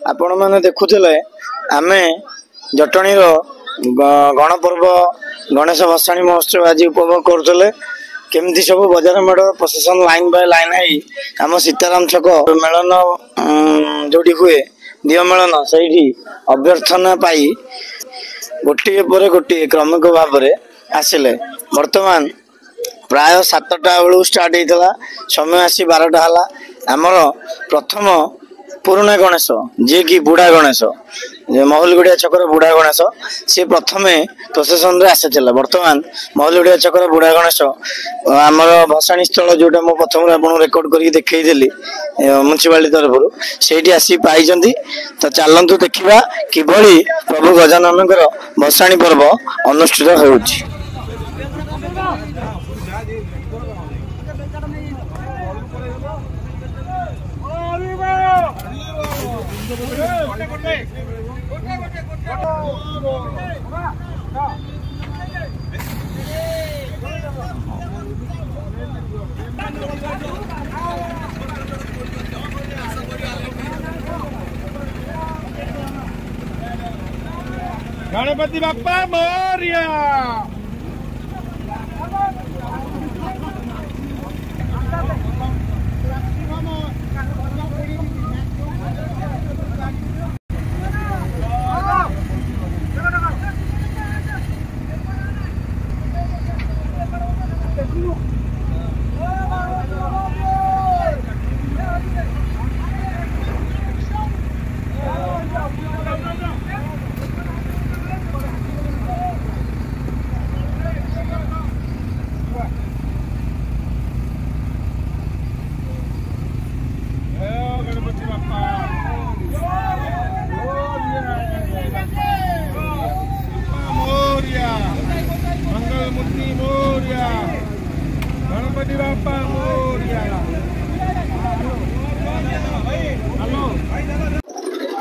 आपण मैंने देखुले आम जटणीर गणपर्व गणेश भसाणी महोत्सव आज उपभोग करुले केमती सब बजार मेढ़ प्रसेसन लाइन बाय लाइन है आम सीताराम छक मेलन जोटी हुए दिव मेलन से अभ्यर्थना पाई गोटे पर गोटे क्रमिक भाव में आसिले वर्तमान प्राय 7टा बेलू स्टार्ट होता समय आसी 12टा है आमर प्रथम पुराणा गणेश जी की बुढ़ा गणेश महलगुड़िया छकर बुढ़ा गणेश सी प्रथम प्रोसेसन आसी बर्तमान महलगुड़िया छकर बुढ़ा गणेश आमर भसाणी स्थल जोटा मुझे प्रथम आप रेकर्ड कर देखी म्यूनिसिपालिटी तरफ से आसी पाई तो चलतु देखा किभली प्रभु गजानन भसाणी पर्व अनुष्ठित हो। गणपति बाप्पा मोरया।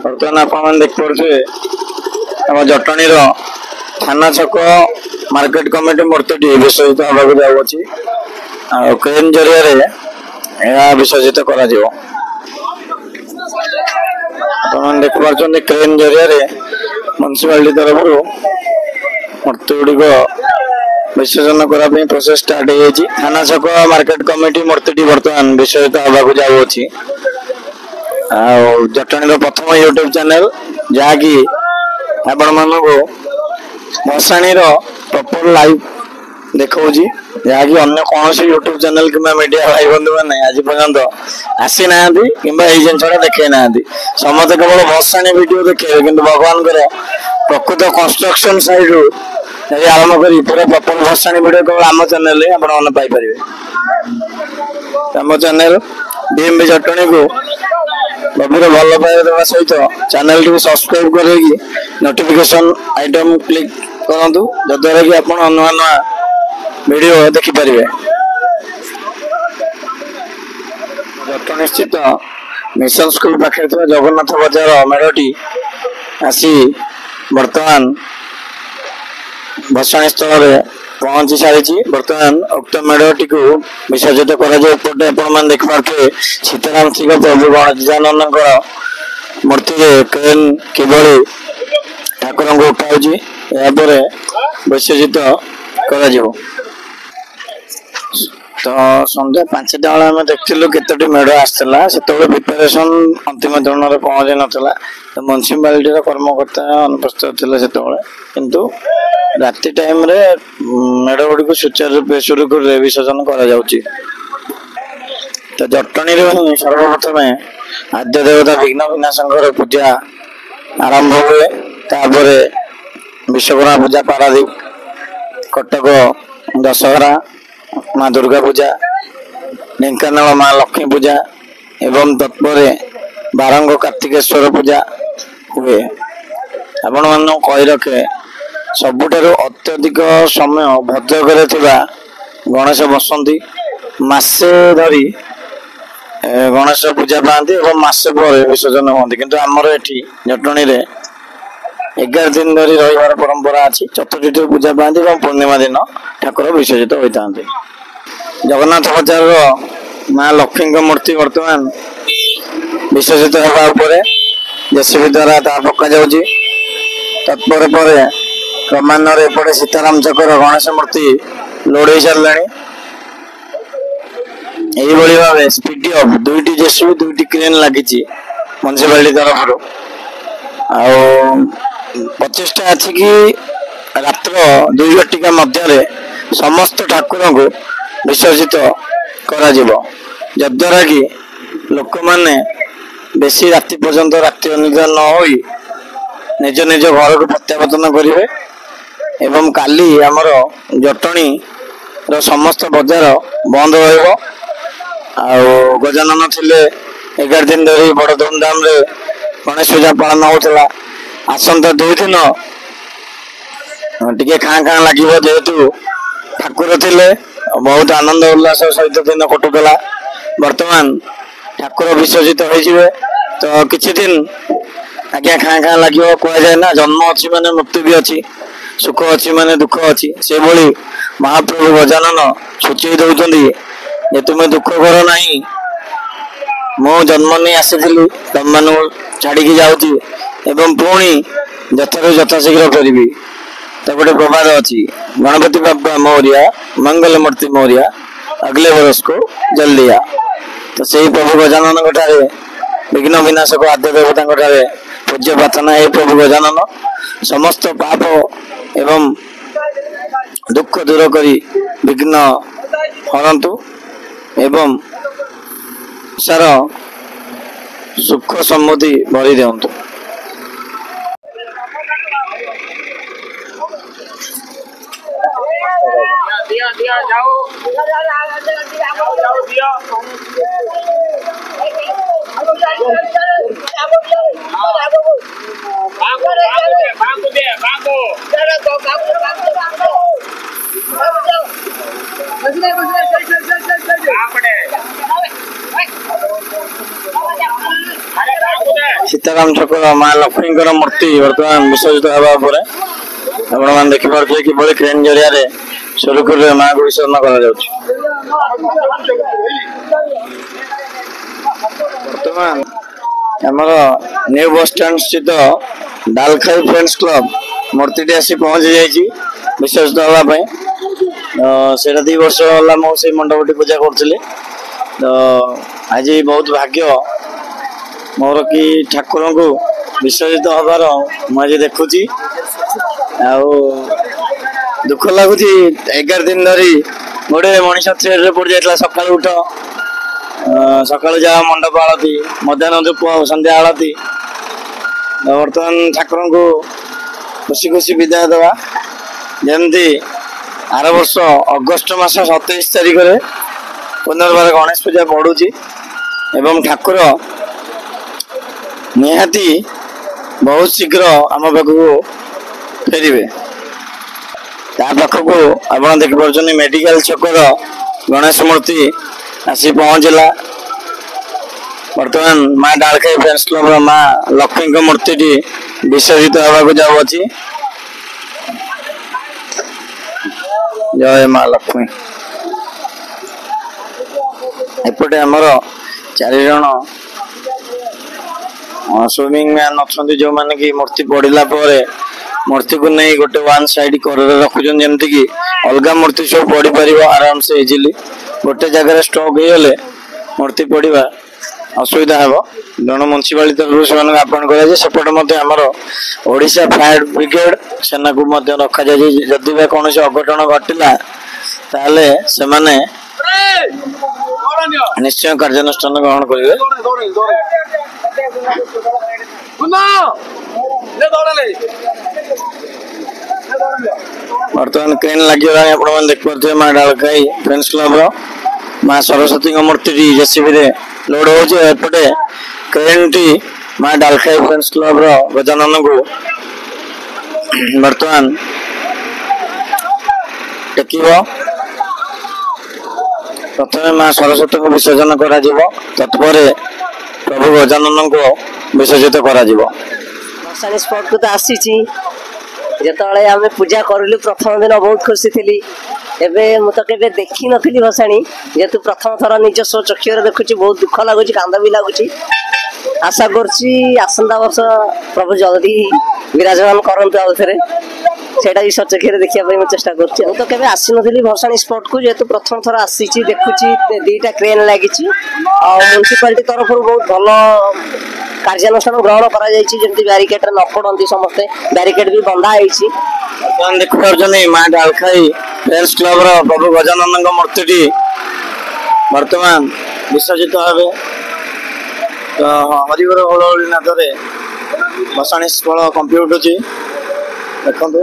बर्तमान आप देखिए आम जटणीर थाना छक मार्केट कमिटी मूर्ति विसर्जित होगा जाऊँगी क्रेन जरिया विसर्जित कर देखिए क्रेन जरिया म्यूनिसिपालिटी तरफ मूर्ति गुड़िक विसर्जन करने प्रोसेस स्टार्ट हो थाना छक मार्केट कमिटी मूर्ति बर्तमान विसर्जित होगा जाऊँगी जटणीर प्रथम यूट्यूब चैनल जहाँकि आपण मानक भसाणी प्रॉपर लाइव देखा जहाँकि अन्य कौन यूट्यूब चैनल कि मीडिया भाई बंधु मैंने आज पर्यंत आसी ना कि जिनसा देखे ना समस्त केवल भसाणी वीडियो देखे कि भगवान प्रकृत कंस्ट्रक्शन साइड रू आरंभ कर पूरा प्रॉपर भसाणी वीडियो केवल आम चैनल आप पाइपर आम चैनल डीएमबी जटणी को गभीर भल पाइबा देवा सहित चैनल टी सब्सक्राइब कर नोटिफिकेशन आइटम क्लिक करूँ जद्वारा कि आप नुआ नुआ वीडियो देखिपारे। जटणी स्थित मिशन स्कूल पाखे जगन्नाथ बजार मेढ़टी आसी बर्तमान भसाणी स्थल पहुंची सारी बर्तमान उक्त मेढ़टी को विसर्जित करपटे देखिए सीताराम सिंह प्रभु गजानन मूर्ति क्रेन किभली ठाकुर को उठाऊपर विसर्जित कर तो संध्या 5टा बेले आम देखिलु केतोटी मेढ़ आसला से प्रिपेरेसन अंतिम चरण में पहुंची नाला तो म्यूनिसिपालिटी कर्मकर्ता अनुपस्थित थे से किंतु राति टाइम रे मेढ़ गुड़ी सुचारू रूपे सुरुखुर विसर्जन कर जटणी ही सर्वप्रथम आद्य देवता विघ्न विनाशंकर पूजा आरंभ हुए तापर विश्वकर्मा पूजा पारादीप कटक दशहरा माँ दुर्गा पूजा ढेंकानाल माँ लक्ष्मी पूजा एवं तत्पर बारंग कार्तिकेश्वर पूजा हुए आपण मान कही रखे सबुठारु अत्यधिक समय भद्रक गणेश बसंती मासे धरी गणेश पूजा पाती और मासे पर विसर्जन होती किंतु आमर एठी जटणी 11 दिन धरी रही परंपरा अच्छी चतुर्थी पूजा पाती और पूर्णिमा दिन ठाकुर विसर्जित होता जगन्नाथ बजार माँ लक्ष्मी मूर्ति वर्तमान विसर्जित होगा जेसीबी द्वारा ता पक्का जाउची। तत्पर पर क्रमान्वये एपटे सीताराम चक्र गणेश मूर्ति लोड हो सारे यही भाव स्पीडी अफ दुईटी जेसीबी दुईटी क्रेन लगी म्यूनिसिपालिटी तरफ आ 25टा अच्छी कि रात्र 2 घटिका मध्य समस्त ठाकुर को विसर्जित करा जद्वारा कि लोक मैंने बेसी राति पर्यंत राति अनिद्रा न होई निज निज घर को प्रत्यावर्तन करेंगे एवं काली आमर जटणी रो समस्त बजार बंद रहिबो। गजानन थिले 11 दिन धरी बड़ धूमधाम रे गणेश पूजा पालन होता। आसंता 2 दिन टिके खाँ खाँ लगे जेहेतु ठाकुर थिले बहुत आनंद उल्लास सहित दिन कटुला। वर्तमान ठाकुर विसर्जित हो तो किछि दिन आज्ञा खाँ खाँ लगे कह जाए ना जन्म अच्छी माने मृत्यु भी अच्छी सुख अच्छी माने दुख अच्छी से भली महाप्रभु गजानन सूचई दौरान जे तुम्हें दुख कर नहीं मो जन्म नहीं आसी तुम मान छाड़ी जाऊँगी एवं पुणी यथारू यथाशीघ्र करी तो गोटे प्रबाद अच्छी गणपति बाबा मोरिया मंगल मूर्ति मोरिया अगले बरस को जल्दी आ। तो सही प्रभु गजानन विघ्न विनाशक आद्य देवता पूज्य प्रार्थना है प्रभु गजानन समस्त पाप एवं दुख दूर करी विघ्न हरंतु एवं सार सुख समृद्धि भरी दिंतु। सीताराम चक्र माँ लक्ष्मी मूर्ति बर्तमान विसर्जित होगा देखिपे कि क्रेन जरिया सुरुखुरु माँ को विसर्जन बर्तमान आमर न्यू बस स्टैंड स्थित डालखाई फ्रेंड्स क्लब मूर्ति आसी पहुंची जाइए विसर्जित होगापी। से 2 वर्ष है मुझे मंडपटी पूजा करुली तो आज बहुत भाग्य मोर कि ठाकुर को विसर्जित हबार मुझे देखुची दुख लगुच 11 दिन धरी गोटे मनीष थ्रेड पड़ जाता सका उठ सका जा मंडप आलती मध्याह्न धूप संध्या आलती बर्तमान ठाकुर को खुशी खुशी विदाय देवा जमती आर वर्ष अगस्ट मास 27 तारिख में पुनर्बार गणेश पूजा पड़ुची एवं ठाकुर निहाती बहुत शीघ्र आम पाखक फेरवे पाखक आप देखिए मेडिकल छकर गणेश मूर्ति आसी पहुंचला। बर्तमान माँ डालखाई फ्रेंड्स क्लब माँ लक्ष्मी मूर्ति विसर्जित होगा जाऊँगी। जय माँ लक्ष्मी। एपटे आमर 4 जन स्विमिंग मैन अच्छा जो मैंने कि मूर्ति पड़ा मूर्ति को नहीं गोटे वन साइड कर रखुन जमती कि अलग मूर्ति सब पड़ पार आराम से इजिली गोटे जगह स्टॉक होगले मूर्ति पड़ा असुविधा हे जन म्यूनिसिपालिटी तरफ से आह्वान करपटे आमर ओडिशा फायर ब्रिगेड सेना को रखा जाए जदि कौन अघटन घटला ताले से निश्चय कार्यानुष्ठान ग्रहण करेंगे। बर्तमान क्रेन लगे आप देख पारे माँ डालखाई फ्रेंड्स क्लब माँ सरस्वती मूर्ति जेसीबी लोड होपटे क्रेन टी माँ डालखाई फ्रेंड्स क्लब गजानन को बर्तमान टेक प्रथम माँ सरस्वती को विसर्जन करा तत्पर प्रभु गजानन को विसर्जित करा स्पॉट को तो आसी जिते आम पूजा करूँ प्रथम दिन बहुत खुशी थी एवं मुझे केवे देखी नी भसाणी जेहेतु प्रथम थर निज स्व चक्षुर देखुची बहुत दुख लगुच कांद भी लगुच आशा करछि आसंता वर्ष प्रभु जल्दी विराजमान करंतु आउ थरे सेटा भी सचक्षे देखिया पई मैं चेष्टा करछि। तो केबे आसी नथिली भरसाणी स्पॉट को जेतु प्रथम थर आसीछि देखुछि दीटा क्रेन लागिछि आ म्युनिसिपालिटी तरफ बहुत भलो कार्यानुष्ठान ग्रहण करा जायछि जेंति बैरिकेड रे न पड़ंती समस्ते बैरिकेड भी बंधा आइछि। अपन देखु परजनी मा डालखाई फ्रेंड्स क्लब रो प्रभु गजानन मूर्ति वर्तमान विसर्जित हेबे। तो हरिवर होलौली नाथरे भसाणी स्थल कंप्लीट होछि देखंतु।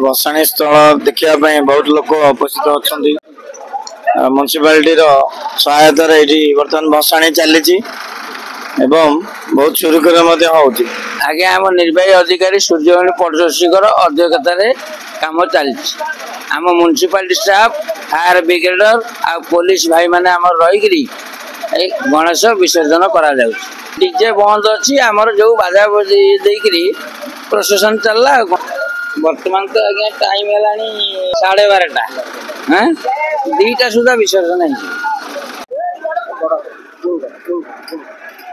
भसाणी स्थल देखिया बहुत लोक उपस्थित अच्छा म्युनिसिपालिटी सहायतार ये बर्तमान भसाणी चली बहुत सुरुखुर आगे आम निर्वाही अधिकारी सूर्यमणि पटदर्शीकर अध्यक्षतार काम चली आम म्युनिसिपालिटी स्टाफ फायर ब्रिगेडर आ पुलिस भाई माने आमर रही गणेश विसर्जन करा डीजे बंद अच्छी आमर जो बाजा देकरी प्रोसेसन चलला। वर्तमान तो आज्ञा टाइम है 12:30 हाँ 2टा सुधा विसर्जन है।